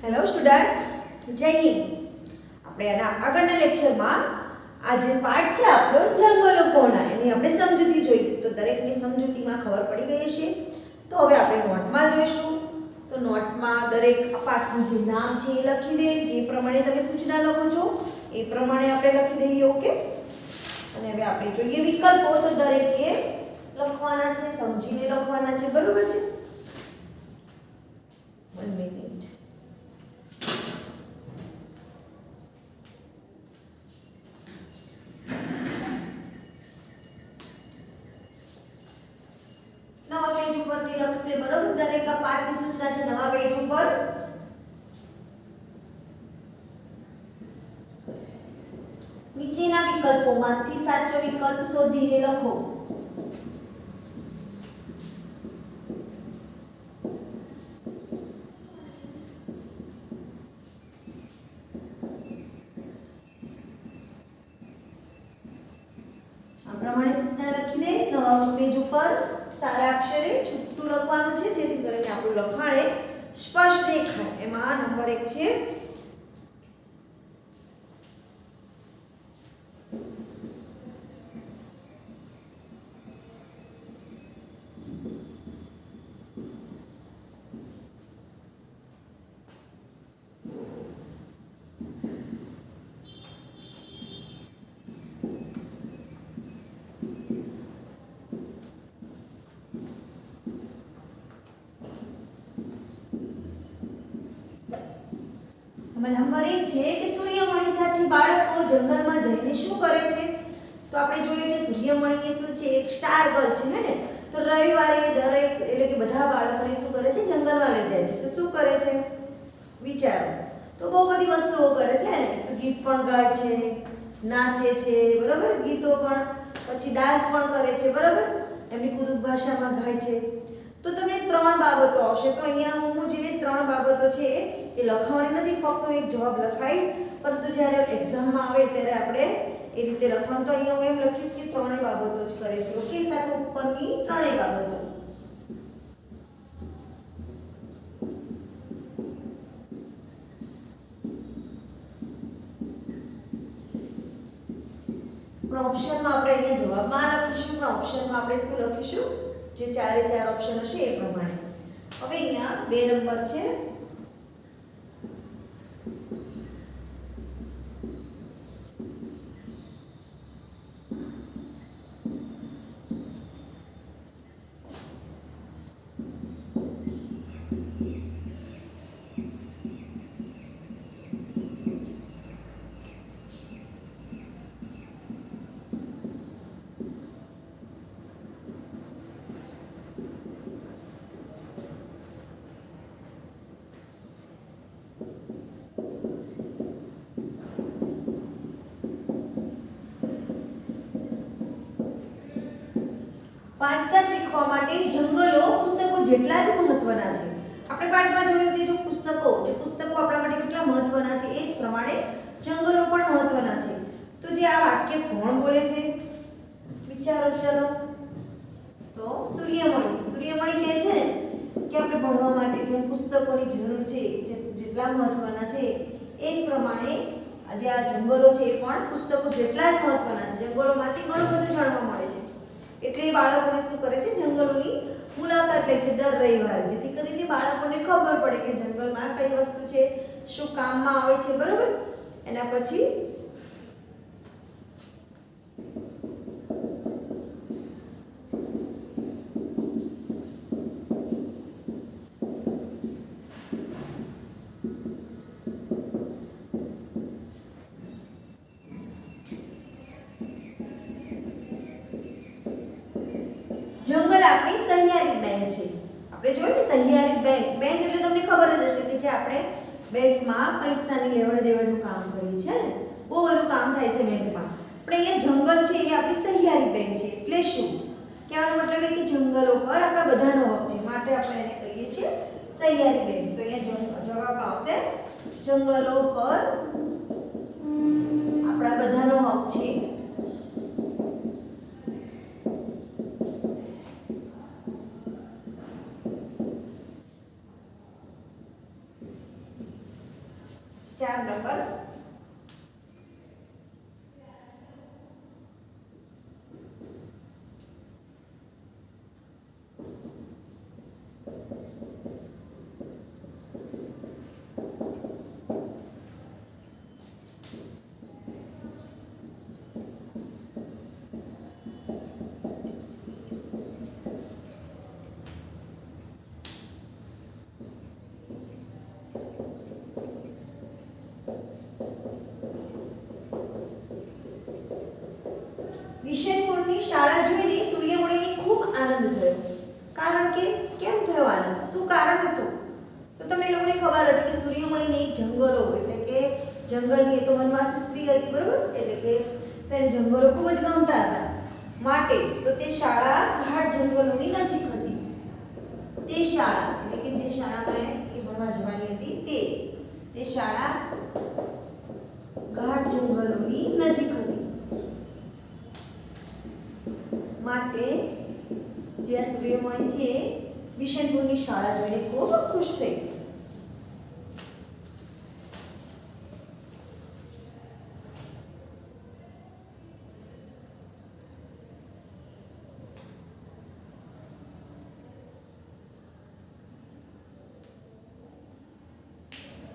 Hello students, જય હિન્દ. આપણે આના આગળના લેક્ચરમાં આ જે પાઠ છે આપણો જંગલો કોના એની આપણે સમજૂતી જોઈ. તો દરેકની સમજૂતીમાં ખબર પડી ગઈ હશે. તો હવે આપણે નોટમાં જોઈશું. તો નોટમાં દરેક પાઠનું જે નામ છે એ લખી દે. જે પ્રમાણે તમે સૂચના લખો છો એ પ્રમાણે આપણે લખી દઈએ. ઓકે. અને હવે આપણે જોઈએ વિકલ્પો. તો દરેકે લખવાના છે, સમજીને લખવાના છે. બરોબર છે? 1 મિનિટ. નવા પેજ ઉપરથી લખશે. બરોબર? દરેક આ પાઠની સૂચના છે નવા પેજ ઉપર. નીચેના વિકલ્પોમાંથી સાચો વિકલ્પ શોધીને લખો. આ પ્રમાણે સૂચના લખીને નવા પેજ ઉપર સારા અક્ષરે છૂટું લખવાનું છે, જેથી કરીને આપણું લખાણ સ્પષ્ટ દેખાય. એમાં નંબર 1 છે નંબર 1 છે કે સૂર્યમણિ સાથે બાળકો જંગલમાં જઈને શું કરે છે? તો આપણે જોયું કે સૂર્યમણિ એ શું છે? એક સ્ટાર ગર્લ છે, હે ને? તો રવિવારે દરેક એટલે કે બધા બાળકોને શું કરે છે? જંગલમાં લઈ જાય છે. તો શું કરે છે? વિચારો. તો બહુ બધી વસ્તુઓ કરે છે, હે ને? ગીત પણ ગાય છે, નાચે છે, બરોબર? ગીતો પણ, પછી ડાન્સ પણ કરે છે, બરોબર? એમની કુદુક ભાષામાં ગાય છે. તો તમને 3 બાબતો આવશે. તો અહીંયા હું જે 3 બાબતો છે એ લખવાની નથી, ફક્ત એક જવાબ લખાઈશ. પરંતુ જ્યારે એક્ઝામમાં આવે ત્યારે આપણે એ રીતે લખવાનું. તો અહીંયા હું એમ લખીશ કે 3 બાબતો જ કરે છે. ઓકે? કાં તો ઉપરની 3 બાબતો. પણ ઓપ્શનમાં આપણે અહીંયા જવાબમાં લખીશું, પણ ઓપ્શનમાં આપણે શું લખીશું? જે 4 ઓપ્શન હશે એ પ્રમાણે. હવે અહીંયા 2 નંબર છે. વાંચતા શીખવા માટે જંગલો પુસ્તકો જેટલા જ મહત્વના છે. આપણે પાઠમાં જોયું કે જો પુસ્તકો આપણા માટે કેટલા મહત્વના છે, એ જ પ્રમાણે જંગલો પણ મહત્વના છે. તો જે આ વાક્ય કોણ બોલે છે? વિચારો. ચલો. તો સૂર્યમણિ કહે છે કે આપણે ભણવા માટે જે પુસ્તકોની જરૂર છે, જેટલા મહત્વના છે, એ જ પ્રમાણે જે આ જંગલો છે એ પણ પુસ્તકો જેટલા જ મહત્વના છે. જંગલોમાંથી ઘણું બધું જાણવા મળે છે. એટલે બાળકોને શું કરે છે? જંગલોની મુલાકાત લે છે દર રવિવારે, જેથી કરીને બાળકોને ખબર પડે કે જંગલમાં કઈ વસ્તુ છે, શું કામમાં આવે છે. બરોબર? એના પછી જંગલ આપણી સહિયારી બેંક છે. આપણે જોયું ને સહિયારી બેંક એટલે તમને ખબર જ હશે કે જે આપણે બેંકમાં પૈસાની લેવડ દેવડનું કામ કરીએ છીએ ને, બહુ બધું કામ થાય છે બેંકમાં. આપણે અહીંયા જંગલ છે એ આપણી સહિયારી બેંક છે. એટલે શું કહેવાનો મતલબ એ કે જંગલો પર આપણા બધાનો હક છે, માટે આપણે એને કહીએ છીએ સહિયારી બેંક. તો અહીંયા જવાબ આવશે જંગલો પર આપણા બધાનો હક છે. 4 નંબર વિશેનપુરની શાળા જોઈને સૂર્યમણીને ખૂબ આનંદ થયો. કારણ કે કેમ થયો આનંદ? શું કારણ હતું? તો તમને લોકોને ખબર હતી કે સૂર્યમણીને જંગલો એટલે કે જંગલની તો વનવાસી સ્ત્રી હતી, બરોબર? એટલે કે તેને જંગલો ખૂબ જ ગમતા હતા. માટે તો તે શાળા ગાઢ જંગલોની નજીક હતી. તે શાળા એટલે કે જે શાળામાં એ ભણવા જવાની હતી તે શાળા ગાઢ જંગલોની નજીક હતી. માટે જે સૂર્યમણી છે વિશેનપુરની શાળા જોઈને ખૂબ ખુશ થઈ.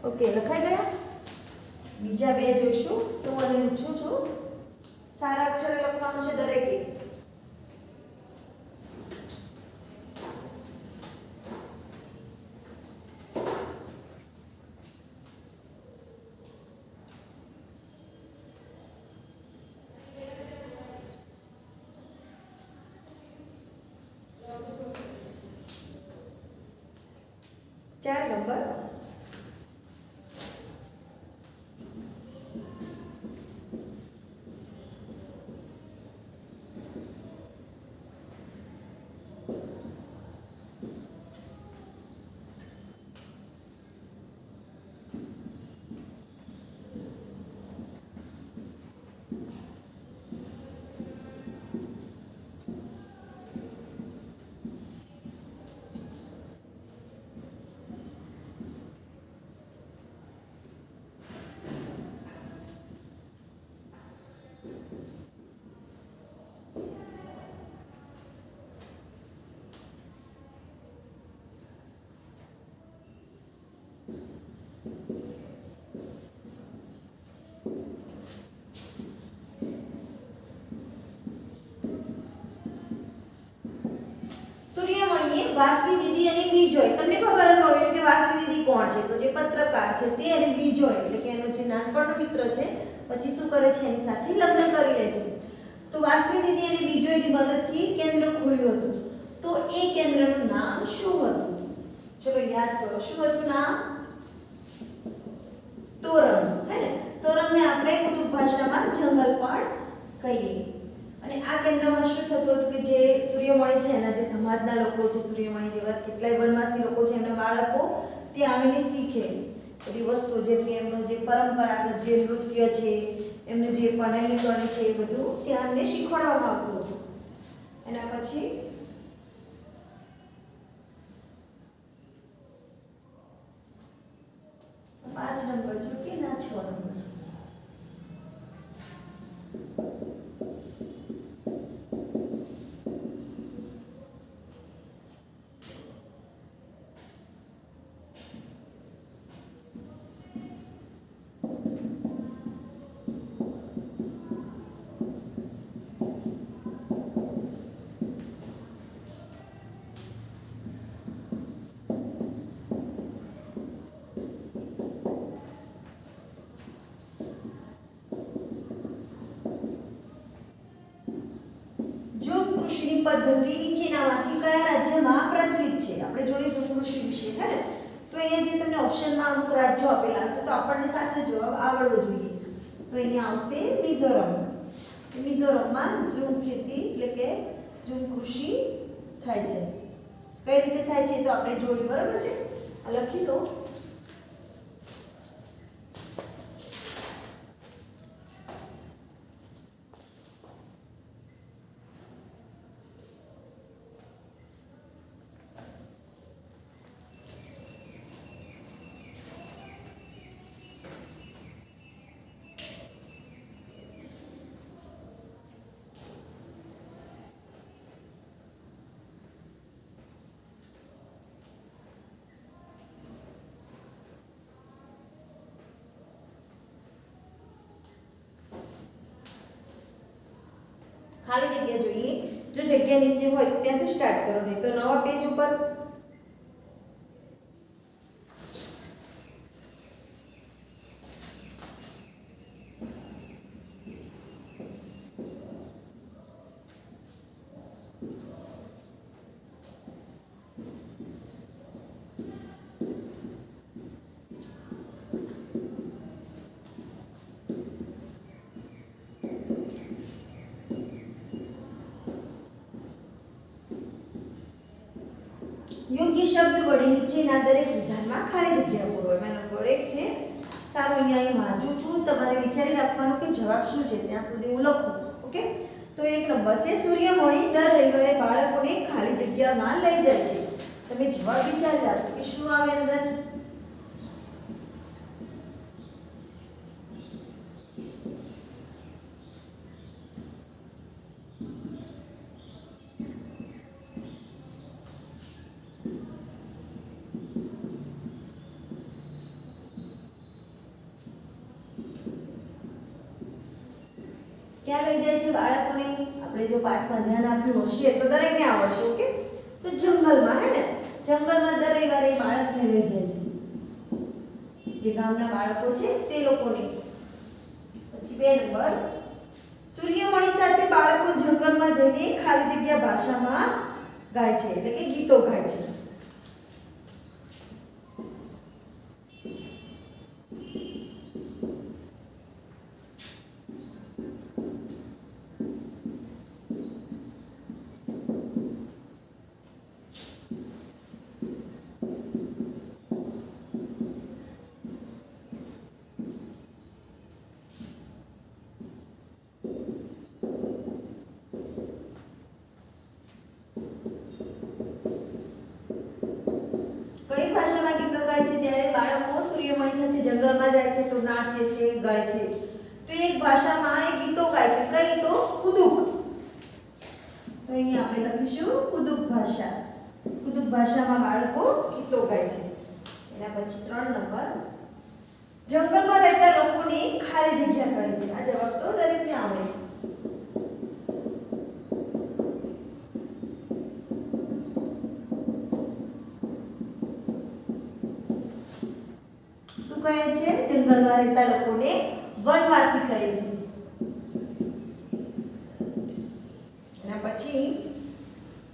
ઓકે, લખાઈ ગયા? બીજા બે જોઈશું. તો હું મને પૂછું છું, સારા અક્ષરે લખવાનું છે દરેકે. ચાર નંબર વાસવી દીદી અને બીજોય. તમને ખબર જ હોવી કે વાસવી દીદી કોણ છે? તો જે પત્રકાર છે તે અને બીજોય એટલે કે એનો જે નાનપણનો મિત્ર છે પછી શું કરે છે? એની સાથે લગ્ન કરી લે છે. તો વાસવી દીદી અને બીજોયની મદદથી કેન્દ્ર ખોલ્યું હતું. તો એ કેન્દ્રનું નામ શું હતું? ચલો યાદ કરો. શું હતું નામ? તોરંગ. હે ને? તોરંગને આપણે કુતુબ ભાષામાં જંગલ પણ કહીએ. અને આ કેન્દ્રમાં શું થતું હતું કે જે સૂર્યમણી છે એના જે સમાજના લોકો છે, સૂર્યમણી જેવા કેટલાય વનવાસી લોકો છે, એમના બાળકો ત્યાં આવીને શીખે બધી વસ્તુઓ, જેમ કે એમનું જે પરંપરાગત જે નૃત્ય છે, એમનું જે પઢાઈ કરે છે, એ બધું ત્યાં એમને શીખવાડવામાં આવતું હતું. એના પછી 5 નંબર છે કે ના 6 નંબર? કૃષિની પદ્ધતિ નીચેનામાંથી કયા રાજ્યમાં પ્રચલિત છે? આપણે જોયું છે કૃષિ વિશે, હે ને? તો અહીંયા જે તમને ઓપ્શનમાં અમુક રાજ્યો આપેલા હશે તો આપણને સાચો જવાબ આવડવો જોઈએ. તો અહીંયા આવશે મિઝોરમ. મિઝોરમમાં ઝૂમ ખેતી એટલે કે ઝૂમ કૃષિ થાય છે. કઈ રીતે થાય છે તો આપણે જોયું, બરાબર છે? આ લખી દો. ખાલી જગ્યા જોઈએ. જો જગ્યા નીચે હોય તો ત્યાંથી સ્ટાર્ટ કરો, નહીં તો નવા પેજ ઉપર. યોગ્ય શબ્દ વડે નીચેના દરેક વિધાનમાં ખાલી જગ્યા પૂરો. એમાં નંબર 1 છે. સારું, અહીંયા હું વાંચું છું, તમારે વિચારી રાખવાનું કે જવાબ શું છે ત્યાં સુધી હું લખું. ઓકે, તો 1 નંબર છે, સૂર્યમણિ દર રવિવારે બાળકોને ખાલી જગ્યામાં લઈ જાય છે. તમે જવાબ વિચારી રાખો કે શું આવે અંદર. ક્યાં લઈ જાય છે બાળકોને? આપણે જો પાઠમાં ધ્યાન આપ્યું હશે તો દરેકને આવડશે. ઓકે, તો જંગલમાં, હે ને, જંગલમાં દર રવિવારે બાળકને લઈ જાય છે, જે ગામના બાળકો છે તે લોકોને. પછી 2 નંબર, સૂર્યમણિ સાથે બાળકો જંગલમાં જઈને ખાલી જગ્યા ભાષામાં ગાય છે, એટલે કે ગીતો ગાય છે. કઈ ભાષામાં ગીતો ગાય છે? જ્યારે બાળકો સૂર્યમણિ સાથે જંગલમાં જાય છે તો નાચે છે, ગાય છે. તો એક ભાષામાં એ ગીતો ગાય છે. કઈ? તો કુદુક. તો અહીંયા આપણે લખીશું કુદુક ભાષા. કુદુક ભાષામાં બાળકો ગીતો ગાય છે. એના પછી 3 નંબર, જંગલમાં રહેતા લોકોને ખાલી જગ્યા કહે છે. આ જવાબ તો દરેકને આવડે. કહે છે? જંગલમાં રહેતા લોકોને વનવાસી કહે છે. એના પછી,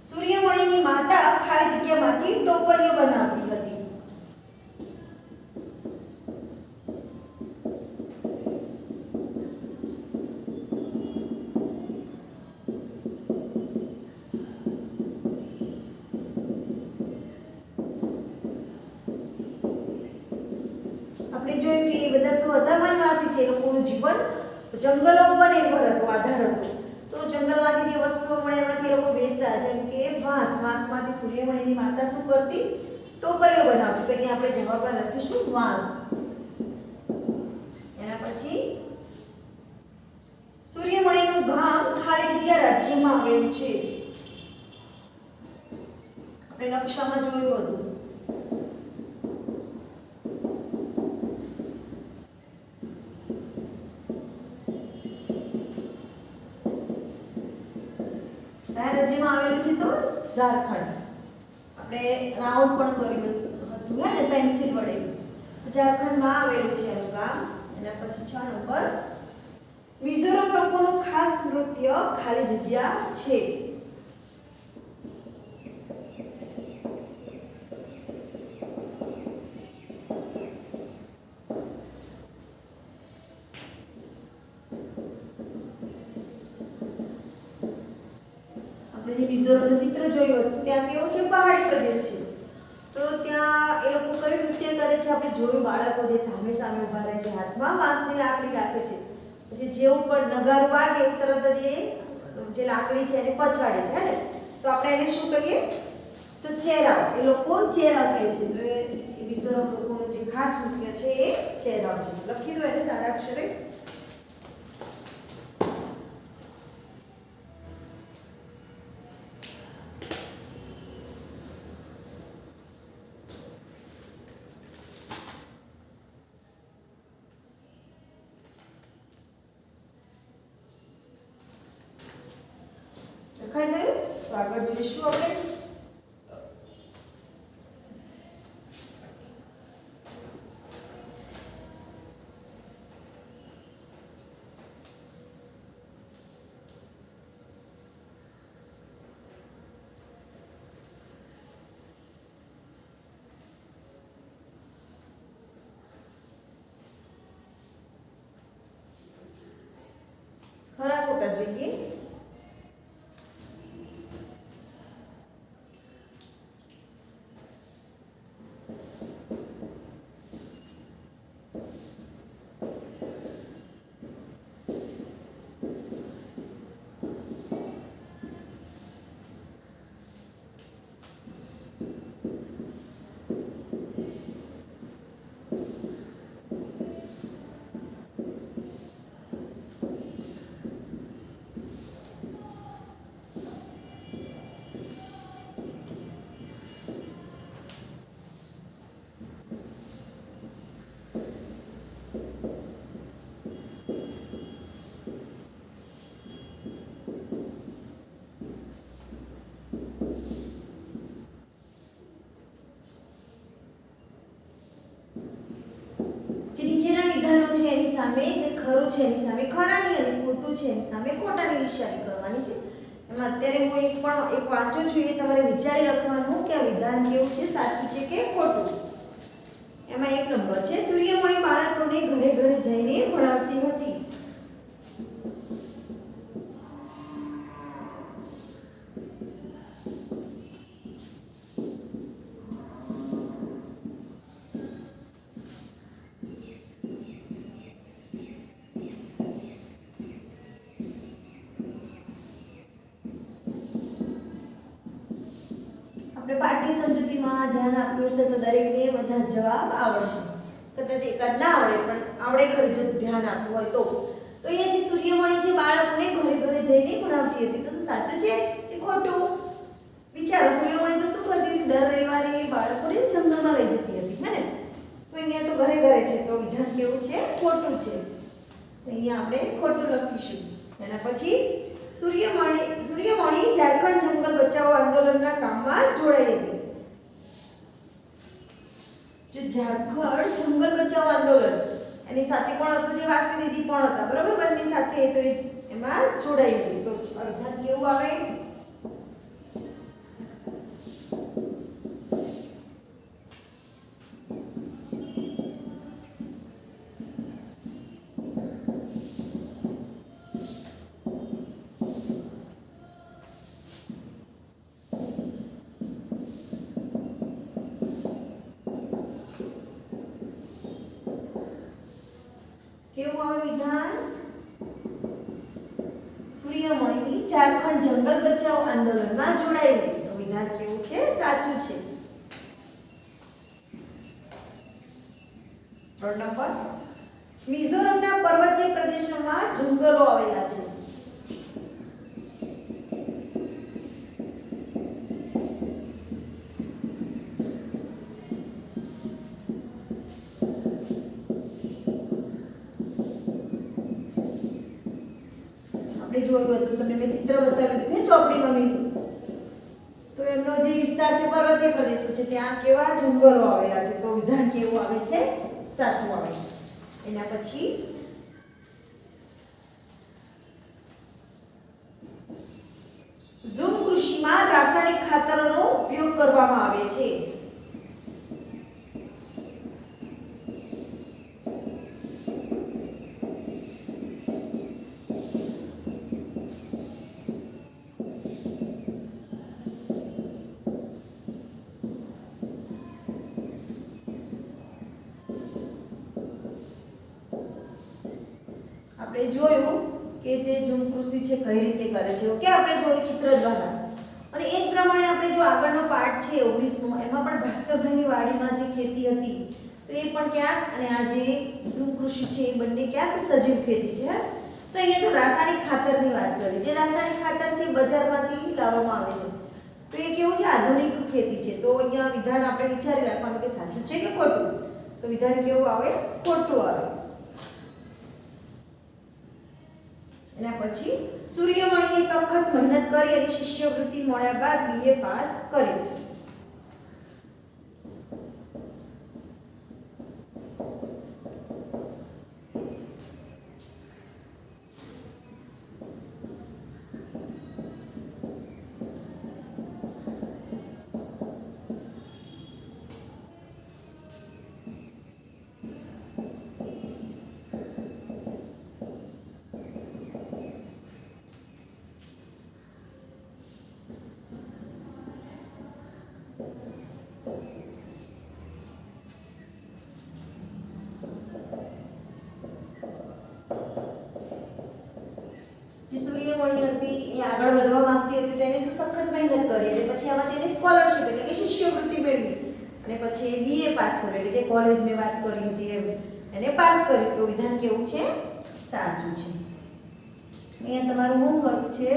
સૂર્યમણિની માતા ખાલી જગ્યામાંથી ટોપલીઓ બનાવતી હતી. આપણે જોયું કે એ બધા શું હતા? વનવાસી છે. એ લોકોનું જીવન જંગલો ઉપર નિર્ભર હતું, આધાર હતો. તો જંગલમાંથી જે વસ્તુઓ મળે એમાંથી એ લોકો વેચતા, જેમ કે વાંસ. વાંસમાંથી સૂર્યમણિની માતા શું કરતી? ટોપલીઓ બનાવતી. તો અહીંયા આપણે જવાબમાં લખીશું વાંસ. એના પછી, સૂર્યમણિનું ગામ ખાલી જગ્યા રાજ્યમાં આવેલું છે. આપણે નકશામાં જોયું હતું. રાજ્યમાં આવેલું છે? તો ઝારખંડ. આપણે રાઉન્ડ પણ કર્યું હતું, હે ને, પેન્સિલ વડે. ઝારખંડમાં આવેલું છે એનું ગામ. એના પછી 6 નંબર, મિઝોરમ લોકોનું ખાસ નૃત્ય ખાલી જગ્યા છે. મિઝોરમનું ચિત્ર જોયું હતું, ત્યાં કેવું છે? પહાડી પ્રદેશ છે. તો ત્યાં એ લોકો કઈ નૃત્ય કરે છે? આપણે જોયું, બાળકો જે સામે સામે ઊભા રહે છે, હાથમાં વાંસની લાકડી રાખે છે. પછી જેવું પણ નગારું વાગે એવું તરત જ જે લાકડી છે એને પછાડે છે, હે ને. તો આપણે એને શું કહીએ? તો ચેરાવ. એ લોકો ચેરાવ કહે છે. તો એ મિઝોરમ લોકોનું જે ખાસ નૃત્ય છે એ ચેરાવ છે. લખી દો એને સારા અક્ષરે. આગળ જોઈશું આપણે. ખરા ખોટા જોઈએ. એની સામે જે ખરું છે એની સામે ખરાની અને ખોટું છે એની સામે ખોટાની નિશાની કરવાની છે. એમાં અત્યારે હું એક વાંચું છું, એ તમારે વિચારી રાખવાનું કે આ વિધાન કેવું છે, સાચું છે કે ખોટું. એમાં એક નંબર છે, સૂર્યમણી બાળકોને ઘરે ઘરે જઈને ભણાવતી હતી. પાઠ્ય સમજૂતીમાં ધ્યાન આપ્યું છે તો દરેકને બધા જવાબ આવડશે. કદાચ એકાદ ના આવડે પણ આવડે ખરી જો ધ્યાન આપવું હોય તો. તો અહીંયા જે સૂર્યમણી છે બાળકોને ઘરે ઘરે જઈને ભણાવતી હતી, તો સાચું છે કે ખોટું? વિચારો, સૂર્યમણી તો શું કરતી હતી? દર રવિવારે બાળકોને જંગલમાં લઈ જતી હતી, હે ને? તો અહીંયા તો ઘરે ઘરે છે, તો વિધાન કેવું છે? ખોટું છે. તો અહીંયા આપણે ખોટું લખીશું. એના પછી સૂર્યમણી ઝારખંડ જંગલ બચાવો આંદોલનના કામમાં જોડાઈ હતી. જે ઝારખંડ જંગલ બચાવો આંદોલન એની સાથે કોણ હતું? જે વાસુદેવજી પણ હતા, બરાબર? બંને સાથે તો એમાં જોડાઈ હતી. તો વિધાન કેવું આવે? કેવું આવે વિધાન? સૂર્યમણી ઝારખંડ જંગલ બચાવો આંદોલનમાં જોડાઈ હતી. તો વિધાન કેવું છે? સાચું છે. 3 નંબર, મિઝોરમના પર્વતીય પ્રદેશોમાં જંગલો આવેલા છે. જોયું હતું તમને મેં ચિત્ર બતાવ્યું ને ચોપડીમાં મેં. તો એમનો જે વિસ્તાર છે પર્વતીય પ્રદેશો છે, ત્યાં કેવા જંગલો આવેલા છે. તો વિધાન કેવું આવે છે? સાચું આવે. એના પછી ઝૂમ કૃષિમાં રાસાયણિક ખાતરોનો ઉપયોગ કરવામાં આવે છે. આપણે જોયું કે જે ઝૂમ કૃષિ છે કઈ રીતે કરે છે. ઓકે, આપણે જોયું ચિત્ર દ્વારા. અને એ જ પ્રમાણે આપણે જો આગળનો પાઠ છે 19મો, એમાં પણ ભાસ્કરભાઈની વાડીમાં જે ખેતી હતી તો એ પણ ક્યાંક, અને આ જે ઝૂમ કૃષિ છે એ બંને ક્યાંક સજીવ ખેતી છે. તો અહીંયા તો રાસાયણિક ખાતરની વાત કરી. જે રાસાયણિક ખાતર છે બજારમાંથી લાવવામાં આવે છે. તો એ કેવું છે? આધુનિક ખેતી છે. તો અહીંયા વિધાન આપણે વિચારી રાખવાનું કે સાચું છે કે ખોટું. તો વિધાન કેવું આવે? ખોટું આવે. એના પછી સૂર્યમણીએ સખત મહેનત કરી અને શિષ્યવૃત્તિ મળ્યા બાદ બીએ પાસ કર્યું. જે સૂર્યમણી હતી એ આગળ વધવા માંગતી હતી તો એને શું સખત મહેનત કરી અને પછી આમાં તેને સ્કોલરશિપ એટલે કે શિષ્યવૃત્તિ મેળવી અને પછી એ બીએ પાસ કર્યું એટલે કે કોલેજ મેં વાત કરી હતી એમ એને પાસ કર્યું. તો વિધાન કેવું છે? સાચું છે. અહીંયા તમારું હોમવર્ક છે.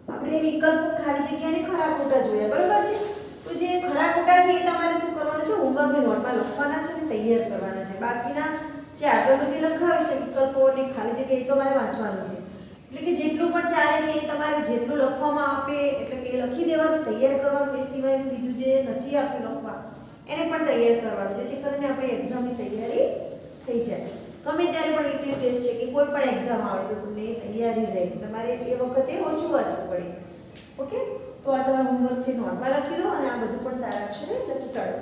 આપણે વિકલ્પો ખાલી જગ્યાને ખરા ખોટા જોયા બરોબર છે. તો જે ખરા ખોટા છે એ તમારે શું કરવાનું છે? હોમવર્કની નોટમાં લખવાના છે અને તૈયાર કરવાના છે. બાકીના જે આગળનું જે લખાવ્યું છે વિકલ્પો અને ખાલી જગ્યા એ તમારે વાંચવાનું છે. એટલે કે જેટલું પણ ચાલે છે એ તમારે જેટલું લખવામાં આપે એટલે કે લખી દેવાનું, તૈયાર કરવાનું. એ સિવાયનું બીજું જે નથી આપ્યું લખવા એને પણ તૈયાર કરવાનું, જેથી કરીને આપણે એક્ઝામની તૈયારી થઈ જાય. ગમે ત્યારે પણ એટલી ટેસ્ટ છે કે કોઈ પણ એક્ઝામ આવે તો તમને તૈયારી રહે, તમારે એ વખતે ઓછું વાંચવું પડે. ઓકે, તો આ તમારું હોમવર્ક છે નોટમાં લખી દો અને આ બધું પણ સારા અક્ષરે લખી કાઢો.